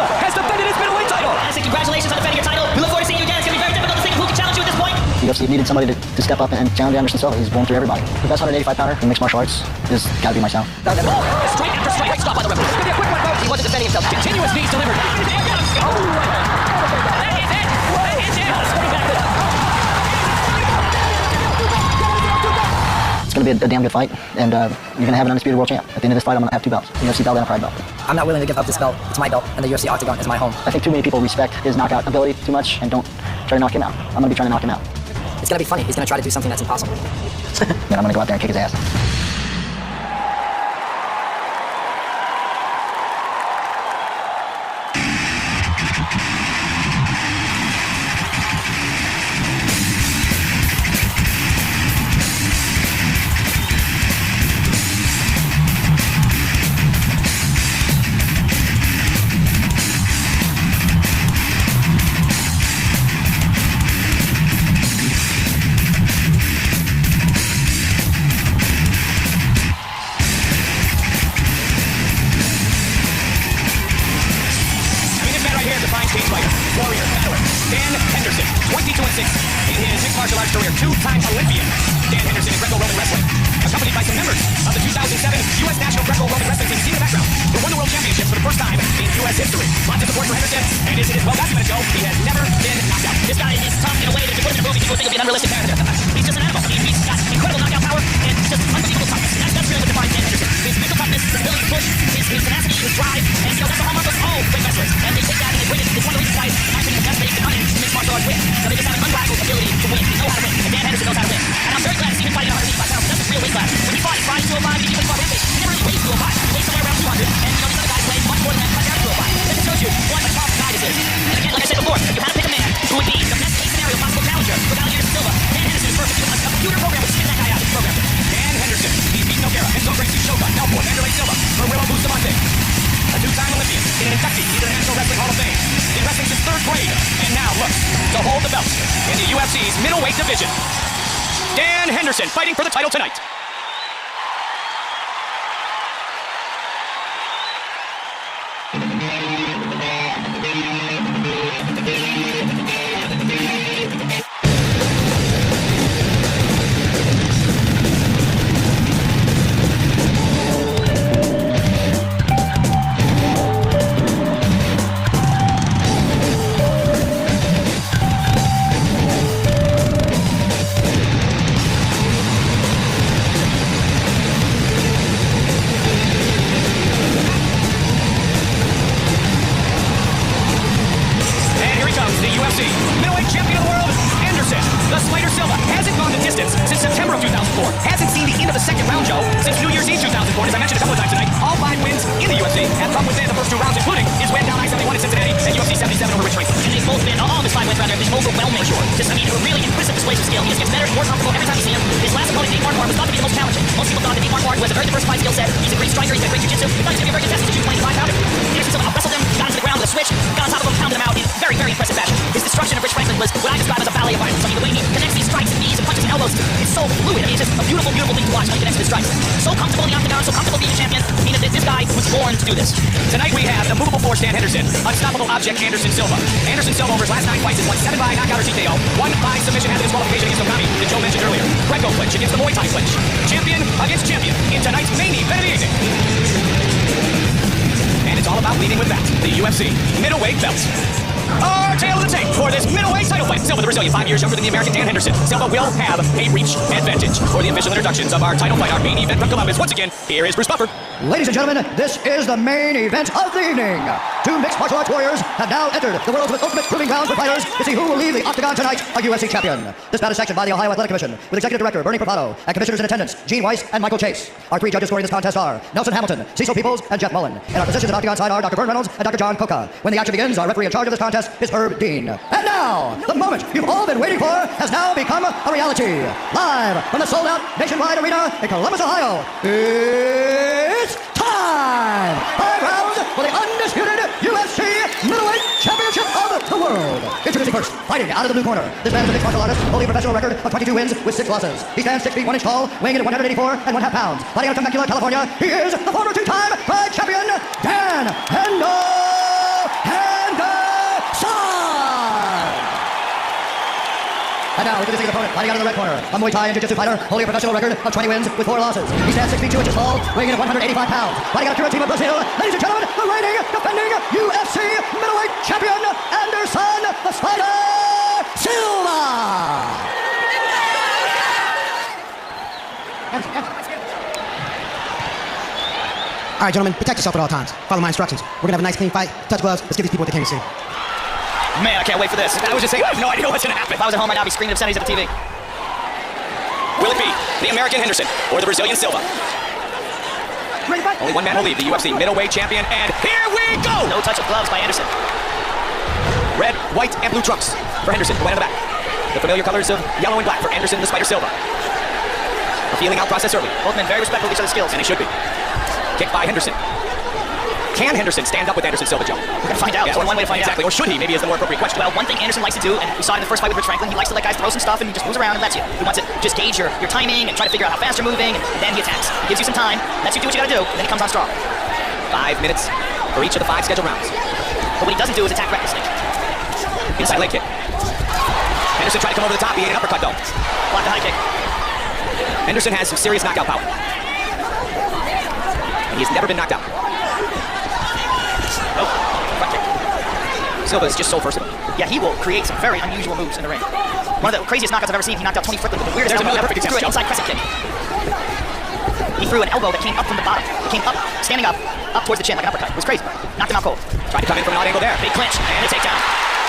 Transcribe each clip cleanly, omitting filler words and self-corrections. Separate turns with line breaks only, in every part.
Silva has defended his middleweight title.
Henderson, congratulations on defending your title. We look forward to seeing you again. It's going to be very difficult to think of who can challenge you at this point.
The UFC needed somebody to step up and challenge Henderson Silva. He's blown through everybody. The best 185 pounder in mixed martial arts is got to be myself.
Strike after strike. Great stop by the referee. It's going to be a quick one, folks. He wasn't defending himself.
Continuous knees delivered.
It's going to be a damn good fight, and you're going to have an undisputed world champ. At the end of this fight, I'm going to have 2 belts, a UFC belt and a Pride belt.
I'm not willing to give up this belt. It's my belt, and the UFC Octagon is my home.
I think too many people respect his knockout ability too much and don't try to knock him out. I'm going to be trying to knock him out.
It's going to be funny. He's going to try to do something that's impossible.
Then I'm going to go out there and kick his ass.
Warrior, veteran, Dan Henderson, 22-6 in his mixed martial arts career, 2-time Olympian. Dan Henderson is Greco-Roman wrestling, accompanied by some members of the 2007 U.S. National Greco-Roman Wrestling Team. See in the background, who won the World Championships for the first time in U.S. history. Lots of support for Henderson, and as it is well documented, Joe, he has never been knocked out.
This guy is tough in a way that if you put him in a movie, people would think it would be an unrealistic character. He's just an animal. He's got incredible knockout power and just unbelievable toughness. That's really what defines Dan Henderson. His mental toughness, his ability to push, his tenacity, his drive, and that's the hallmark of all great wrestlers. And they take that and they bring it. It's one of the reasons why actually the best way to come in mixed martial arts win. So they just have an unrivaled ability to win. They know how to win. And Dan Henderson knows how to win. And I'm very glad to see him fighting in 185 pounds. That's a real weight class. When he fought, he fought 205, he even fought Rampage. He never really weighs 205. He weighs somewhere around 200. And these other guys weigh much more than that, cut down to 205. That just shows you what a tough guy this is. And again, like I said before, if you had to pick a man who would be the best case scenario possible challenger for Henderson Silva, Dan Henderson is perfect. A computer program would spit that guy out of the program.
Dan Henderson, he's beat Nogueira, Enzo Gracie, Shogun, Melbourne, Wanderlei Silva, Guerrero Bustamante. A 2-time Olympian, in an inductee into the National Wrestling Hall of Fame. He wrestling since 3rd grade, and now looks to hold the belt in the UFC's middleweight division. Dan Henderson fighting for the title tonight. Middleweight champion of the world, Henderson. The Spider Silva hasn't gone the distance since September of 2004. Hasn't seen the end of the second round, Joe, since New Year's Eve 2004. As I mentioned a couple of times tonight, all 5 wins in the UFC have come within the first 2 rounds, including his win down I-71 in Cincinnati and UFC 77 over Rich Franklin.
And they've both been, all of his 5 wins rather, have been overwhelming. Sure. Just, I mean, a really impressive displays of skill. He just gets better and more comfortable every time you see him. His last opponent, Nate Marquardt, was thought to be the most challenging. Most people thought that Nate Marquardt, who has a very diversified skill set, he's a great striker, he's got great jiu-jitsu. He thought he was going to be a very good test. He's a 225 pounder. Henderson Silva out-wrestled him, got him to the ground with a switch, got on top of him, pounded him out in very, very impressive fashion. His destruction of Rich Franklin was what I describe as a ballet of violence. I mean, the way he connects these strikes and knees and punches and elbows, it's so fluid. I mean, it's just a beautiful, beautiful thing to watch how he connects his strikes. So comfortable in the octagon, so comfortable being a champion. I mean, this guy was born to do this.
Tonight we have the movable force Dan Henderson, unstoppable object Anderson Silva. Anderson Silva over his last 9 fights has won 7 by knockout or TKO, 1 by submission and disqualification against Okami that Joe mentioned earlier. Greco clinch against the Muay Thai clinch. Champion against champion in tonight's main event of the evening. And it's all about leading with that, the UFC middleweight belt. Our tail of the tape for this middleweight title fight. Silva, the Brazilian, 5 years younger than the American Dan Henderson. Silva will have a reach advantage. For the official introductions of our title fight, our main event from Columbus, once again, here is Bruce Buffer.
Ladies and gentlemen, this is the main event of the evening. 2 mixed martial arts warriors have now entered the world's most ultimate proving ground for fighters to see who will leave the octagon tonight, a UFC champion. This bout is sanctioned by the Ohio Athletic Commission, with Executive Director Bernie Provato and commissioners in attendance, Gene Weiss and Michael Chase. Our 3 judges scoring this contest are Nelson Hamilton, Cecil Peoples, and Jeff Mullen. And our positions at octagon side are Dr. Vern Reynolds and Dr. John Coca. When the action begins, our referee in charge of this contest is Herb Dean. And now, the moment you've all been waiting for has now become a reality. Live from the sold-out Nationwide Arena in Columbus, Ohio, it's time! 5 rounds for the undisputed UFC Middleweight Championship of the world. Introducing first, fighting out of the blue corner. This man is a mixed martial artist, holding a professional record of 22 wins with 6 losses. He stands 6 feet 1 inch tall, weighing in at 184 and 1/2 pounds. Fighting out of Temecula, California, he is the former 2-time Pride champion, Dan Henderson. And now introducing his opponent, fighting out in the red corner, a Muay Thai and Jiu-Jitsu fighter, holding a professional record of 20 wins with 4 losses. He stands 6 feet 2 inches tall, weighing in at 185 pounds. Fighting out of pure team of Brazil, ladies and gentlemen, the reigning, defending UFC middleweight champion, Henderson, the Spider, Silva!
All right, gentlemen, protect yourself at all times. Follow my instructions. We're gonna have a nice, clean fight. Touch gloves. Let's give these people what they came to see.
Man, I can't wait for this.
I was just saying, I have no idea what's going to happen.
If I was at home right now, I'd be screaming obscenities at the TV.
Will it be the American Henderson or the Brazilian Silva? Only one man will leave, the UFC middleweight champion, and here we go!
No touch of gloves by Henderson.
Red, white, and blue trunks for Henderson, the white on the back. The familiar colors of yellow and black for Anderson, the Spider Silva. A feeling out process early.
Both men very respectful of each other's skills.
And he should be. Kick by Henderson. Can Henderson stand up with Anderson Silva, Joe?
We're going to find out.
Yeah,
There's only one way to find
exactly.
out.
Or should he? Maybe is the more appropriate question.
Well, one thing Anderson likes to do, and we saw it in the first fight with Rich Franklin, he likes to let guys throw some stuff and he just moves around and lets you. He wants to just gauge your timing and try to figure out how fast you're moving, and then he attacks. He gives you some time, lets you do what you got to do, and then he comes on strong.
5 minutes for each of the 5 scheduled rounds.
But what he doesn't do is attack recklessly.
Inside leg kick. Henderson tried to come over the top. He ate an uppercut, though.
Block the high kick.
Henderson has some serious knockout power. And he's never been knocked out.
Nope. Front kick.
Silva is just so versatile.
Yeah, he will create some very unusual moves in the ring. One of the craziest knockouts I've ever seen, he knocked out Tony Frickland with the weirdest
There's
elbow
another
ever. He
perfect
threw an
example.
inside crescent kick. He threw an elbow that came up from the bottom. It came up, standing up towards the chin like an uppercut. It was crazy. Knocked him out cold.
Tried to come in from an odd angle there.
Big clinch and a takedown.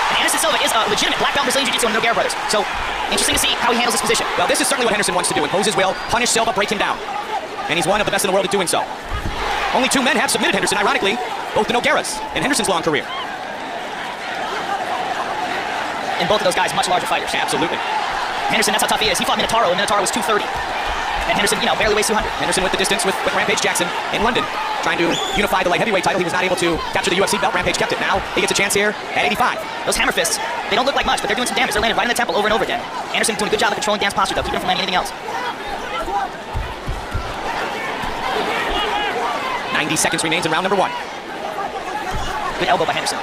And Anderson Silva is a legitimate black belt Brazilian Jiu-Jitsu and Nogueira brothers. So, interesting to see how he handles this position.
Well, this is certainly what Henderson wants to do. Impose his will, punish Silva, break him down. And he's one of the best in the world at doing so. Only 2 men have submitted Henderson, ironically, both the Nogueiras in Henderson's long career.
And both of those guys, much larger fighters.
Absolutely.
Henderson, that's how tough he is. He fought Minotauro, and Minotauro was 230. And Henderson, barely weighs 200.
Henderson with the distance with Rampage Jackson in London, trying to unify the light heavyweight title. He was not able to capture the UFC belt. Rampage kept it. Now he gets a chance here at 85.
Those hammer fists, they don't look like much, but they're doing some damage. They're landing right in the temple over and over again. Anderson doing a good job of controlling Dan's posture, though, keeping him from landing anything else.
90 seconds remains in round number 1.
Good elbow by Henderson.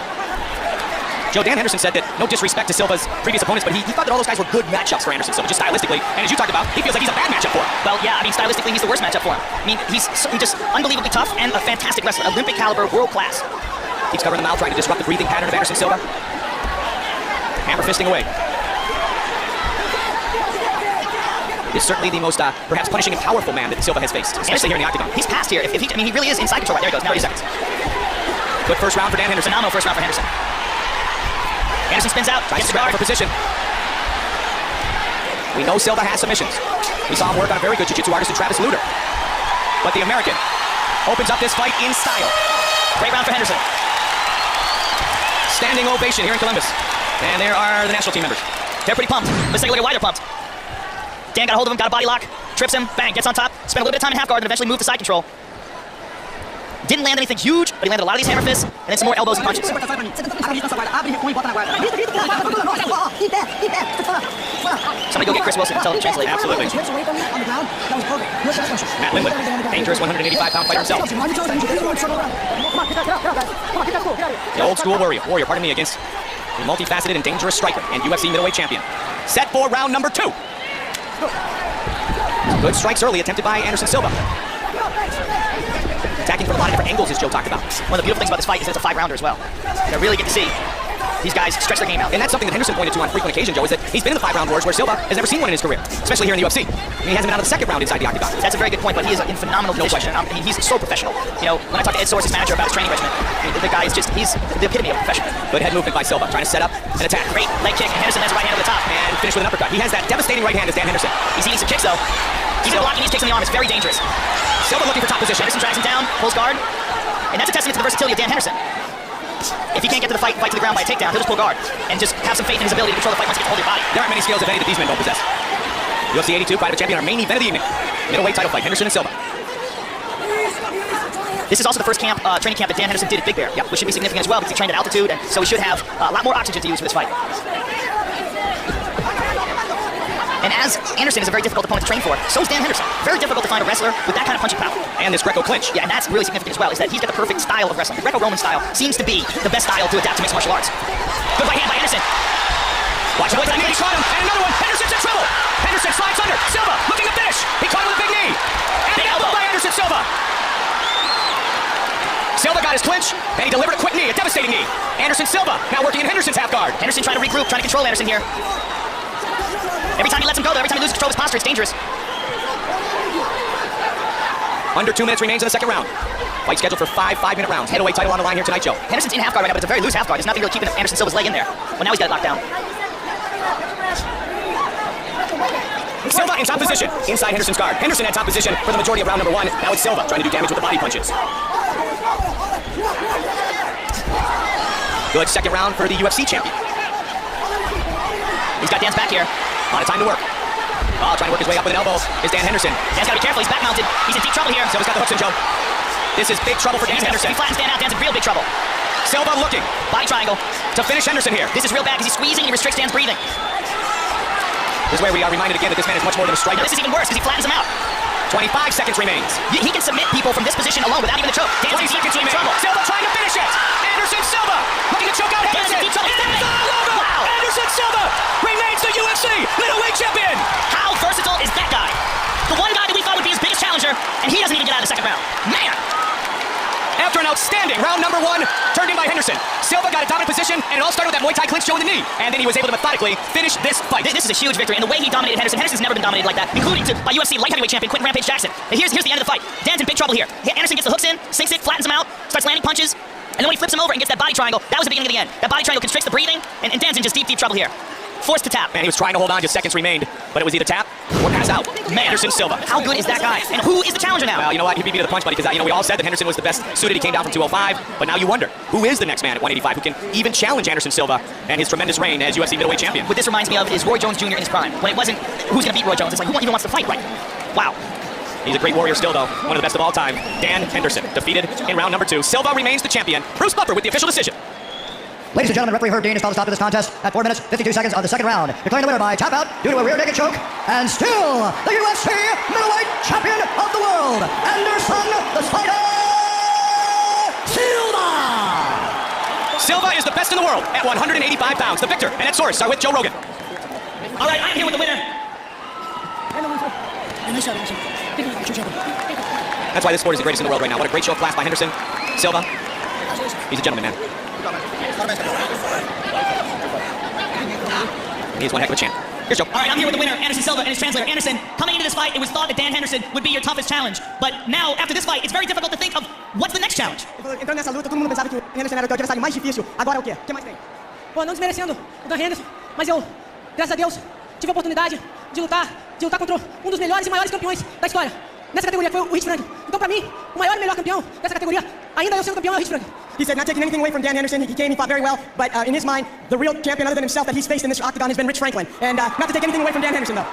Joe, Dan Henderson said that no disrespect to Silva's previous opponents, but he thought that all those guys were good matchups for Anderson Silva, just stylistically. And as you talked about, he feels like he's a bad matchup for him.
Well, yeah, stylistically, he's the worst matchup for him. He's just unbelievably tough and a fantastic wrestler. Olympic caliber, world class.
Keeps covering the mouth, trying to disrupt the breathing pattern of Anderson Silva. Hammer fisting away. Is certainly the most, perhaps punishing and powerful man that Silva has faced, especially here in the octagon.
He's passed here. He really is inside control. Right, there he goes. Now 30 seconds.
Good first round for Dan Henderson.
Phenomenal first round for Henderson. Anderson spins out.
Tries
Gets
to
the guard
grab for position. We know Silva has submissions. We saw him work on a very good jiu-jitsu artist in Travis Luter. But the American opens up this fight in style.
Great round for Henderson.
Standing ovation here in Columbus. And there are the national team members.
They're pretty pumped. Let's take a look at why they're pumped. Dan got a hold of him, got a body lock, trips him, bang, gets on top, spent a little bit of time in half guard, and eventually moved to side control. Didn't land anything huge, but he landed a lot of these hammer fists, and then some more elbows and punches. Somebody go get Chris Wilson and tell him to translate.
Absolutely. Matt Lindland, dangerous 185-pound fighter himself. The old school warrior, pardon me, against the multifaceted and dangerous striker and UFC middleweight champion. Set for round number 2. Good strikes early, attempted by Anderson Silva. Attacking from a lot of different angles, as Joe talked about.
One of the beautiful things about this fight is that it's a 5-rounder as well. They really get to see these guys stretch their game out.
And that's something that Henderson pointed to on frequent occasion, Joe, is that he's been in the 5-round wars where Silva has never seen one in his career, especially here in the UFC. He hasn't been out of the 2nd round inside the octagon.
That's a very good point, but he is in phenomenal condition. He's so professional. When I talked to Ed Soares, his manager, about his training regimen, the guy is he's the epitome of professional.
Good head movement by Silva, trying to set up and attack.
Great leg kick, and Henderson lands a right hand over the top.
And finish with an uppercut. He has that devastating right hand as Dan Henderson.
He's eating some kicks, though. He's blocking these kicks in the arm. It's very dangerous.
Silva looking for top position.
Henderson drags him down, pulls guard, and that's a testament to the versatility of Dan Henderson. If he can't get to the fight to the ground by a takedown, he'll just pull guard and just have some faith in his ability to control the fight once he gets a hold of your body.
There aren't many skills, if any, that these men don't possess. UFC 82, Pride of a Champion, our main event of the evening. Middleweight title fight, Henderson and Silva.
This is also the first training camp that Dan Henderson did at Big Bear, which should be significant as well because he trained at altitude, and so he should have a lot more oxygen to use for this fight. And as Anderson is a very difficult opponent to train for, so is Dan Henderson. Very difficult to find a wrestler with that kind of punching power.
And this Greco clinch.
Yeah, and that's really significant as well, is that he's got the perfect style of wrestling. The Greco-Roman style seems to be the best style to adapt to mixed martial arts. Good right hand by Anderson.
Watch out for that knee. He caught him. And another one. Henderson's in trouble. Henderson slides under. Silva looking to finish. He caught him with a big knee. And the elbow by Anderson Silva. Silva got his clinch, and he delivered a quick knee, a devastating knee. Anderson Silva now working in Henderson's half guard.
Henderson trying to regroup, trying to control Anderson here. Every time he lets him go, though, every time he loses control of his posture, it's dangerous.
Under 2 minutes remains in the second round. Fight scheduled for 5 5-minute rounds. Heavyweight title on the line here tonight, Joe.
Henderson's in half guard right now, but it's a very loose half guard. There's nothing really keeping Anderson Silva's leg in there. But now he's got it locked down.
Silva in top position, inside Henderson's guard. Henderson at top position for the majority of round number 1. Now it's Silva trying to do damage with the body punches. Good second round for the UFC champion.
He's got Dan's back here.
A lot of time to work. Oh, trying to work his way up with an elbow is Dan Henderson.
Dan's got to be careful. He's back mounted. He's in deep trouble here.
Silva's got the hooks in, Joe. This is big trouble for Dan Henderson.
If he flattens Dan out, Dan's in real big trouble.
Silva looking
Body triangle.
to finish Henderson here.
This is real bad because he's squeezing and he restricts Dan's breathing.
This is where we are reminded again that this man is much more than a striker.
Now, this is even worse because he flattens him out.
25 seconds remains.
He can submit people from this position alone without even a choke. Dan's
20
in deep
seconds remain.
trouble.
Silva trying to finish it. Anderson Silva looking to choke out
Dan's in
Henderson.
deep trouble.
It's all over.
Wow.
Anderson Silva remains the UFC middleweight champion.
How versatile is that guy? The one guy that we thought would be his biggest challenger, and he doesn't even get out of the second round. Man!
After an outstanding round number 1, turned in by Henderson, Silva got a dominant position, and it all started with that Muay Thai clinch Joe in the knee. And then he was able to methodically finish this fight.
This is a huge victory, and the way he dominated Henderson's never been dominated like that, including by UFC light heavyweight champion Quentin Rampage Jackson. And here's the end of the fight. Dan's in big trouble here. Anderson gets the hooks in, sinks it, flattens him out, starts landing punches, and then when he flips him over and gets that body triangle, that was the beginning of the end. That body triangle constricts the breathing, and Dan's in just deep trouble here. Forced to tap.
Man, he was trying to hold on, just seconds remained, but it was either tap or pass out.
Man,
Anderson Silva.
How good is that guy? And who is the challenger now?
Well, you know what? He beat me to the punch, buddy, because we all said that Henderson was the best suited. He came down from 205, but now you wonder, who is the next man at 185 who can even challenge Anderson Silva and his tremendous reign as UFC middleweight champion?
What this reminds me of is Roy Jones Jr. in his prime. When it wasn't who's going to beat Roy Jones, it's like who even wants to fight, right? Wow.
He's a great warrior still, though. One of the best of all time. Dan Henderson, defeated in round number 2. Silva remains the champion. Bruce Buffer with the official decision.
Ladies and gentlemen, referee Herb Dean has called a stop to this contest at 4 minutes, 52 seconds of the second round, declaring the winner by tap out due to a rear naked choke, and still the UFC middleweight champion of the world, Anderson the Spider Silva!
Silva is the best in the world at 185 pounds. The victor and at source are with Joe Rogan.
All right, I'm here with the winner.
That's why this sport is the greatest in the world right now. What a great show of class by Henderson. Silva, he's a gentleman, man. He is one heck of a champ. Here's Joe.
All right, I'm here with the winner, Anderson Silva, and his translator. Anderson, coming into this fight, it was thought that Dan Henderson would be your toughest challenge. But now, after this fight, it's very difficult to think of what's the next challenge.
Entrando nessa luta, todo mundo pensava que o Henderson era o adversário mais difícil. Agora o quê? O que mais tem?
Pô, não desmerecendo o Dan Henderson, mas eu, graças a Deus, tive a oportunidade de lutar contra um dos melhores e maiores campeões da história. Nessa categoria, que foi o Rich Franklin. Então, pra mim, o maior e melhor campeão dessa categoria, ainda eu sendo campeão, é o Rich Franklin.
He said, not taking anything away from Dan Henderson. He came, he fought very well, but in his mind, the real champion other than himself that he's faced in this octagon has been Rich Franklin. And not to take anything away from Dan Henderson, though.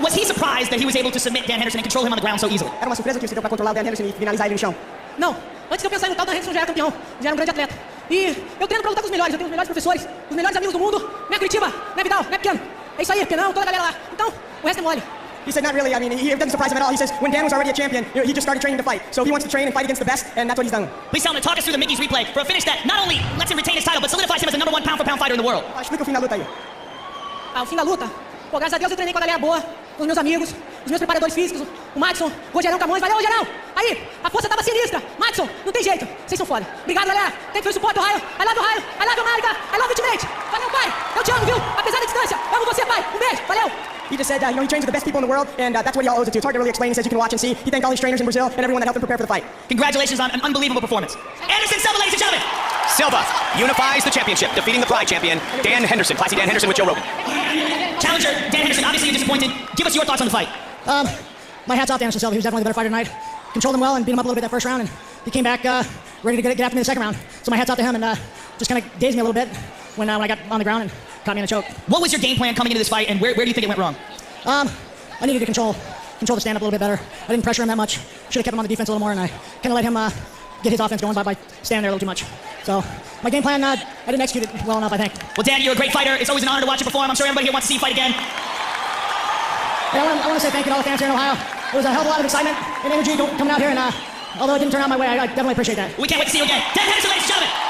Was he surprised that he was able to submit Dan Henderson and control him on the ground so easily?
Era uma surpresa que você deu pra controlar o Dan Henderson e finalizar ele no chão.
Não, antes de eu pensar em lutar, o Dan Henderson já era campeão, já era um grande atleta. E eu treino pra lutar com os melhores, eu tenho os melhores professores, os melhores amigos do mundo. Não é Curitiba, não é Vidal, não é pequeno. É isso aí, Penão, toda a galera lá. Então, o resto é mole.
He said, not really. I mean, it doesn't surprise him at all. He says, when Dan was already a champion, he just started training to fight. So he wants to train and fight against the best, and that's what he's done.
Please tell him to talk us through the Mickey's replay for a finish that not only lets him retain his title, but solidifies him as the #1 pound-for-pound fighter in the world.
Explica o fim da luta aí.
Ah, o fim da luta? Pô, graças a Deus eu treinei com a galera boa, com os meus amigos, os meus preparadores físicos, o Madison, o Rogerão Camões. Valeu, Rogerão! Aí, a força tava sinistra. Madison, não tem jeito. Vocês são foda. Obrigado, galera. Tem que ver o suporte, o Raio. I love you, Raio. I love you, Marika. I love you, Ultimate. Valeu, pai. Eu te amo, viu? Apesar da distância. Amo você, pai. Um beijo. Valeu.
He just said, he trains with the best people in the world, and that's what he all owes it to. It's hard to really explain. He says you can watch and see. He thanked all his trainers in Brazil and everyone that helped him prepare for the fight.
Congratulations on an unbelievable performance. Anderson Silva, ladies and gentlemen.
Silva unifies the championship, defeating the Pride champion, Dan Henderson. Classy Dan Henderson with Joe Rogan.
Challenger, Dan Henderson, obviously you're disappointed. Give us your thoughts on the fight.
My hat's off to Anderson Silva. He was definitely the better fighter tonight. Controlled him well and beat him up a little bit that first round, and he came back ready to get after me in the second round. So my hat's off to him, and just kind of dazed me a little bit when I got on the ground and caught me in a choke.
What was your game plan coming into this fight, and where do you think it went wrong?
I needed to control the stand-up a little bit better. I didn't pressure him that much. Should have kept him on the defense a little more, and I kind of let him get his offense going by standing there a little too much. So my game plan, I didn't execute it well enough, I think.
Well, Dan, you're a great fighter. It's always an honor to watch you perform. I'm sure everybody here wants to see you fight again.
Yeah, I want to say thank you to all the fans here in Ohio. It was a hell of a lot of excitement and energy coming out here, and although it didn't turn out my way, I definitely appreciate that.
We can't wait to see you again. Dan Henderson, ladies and gentlemen.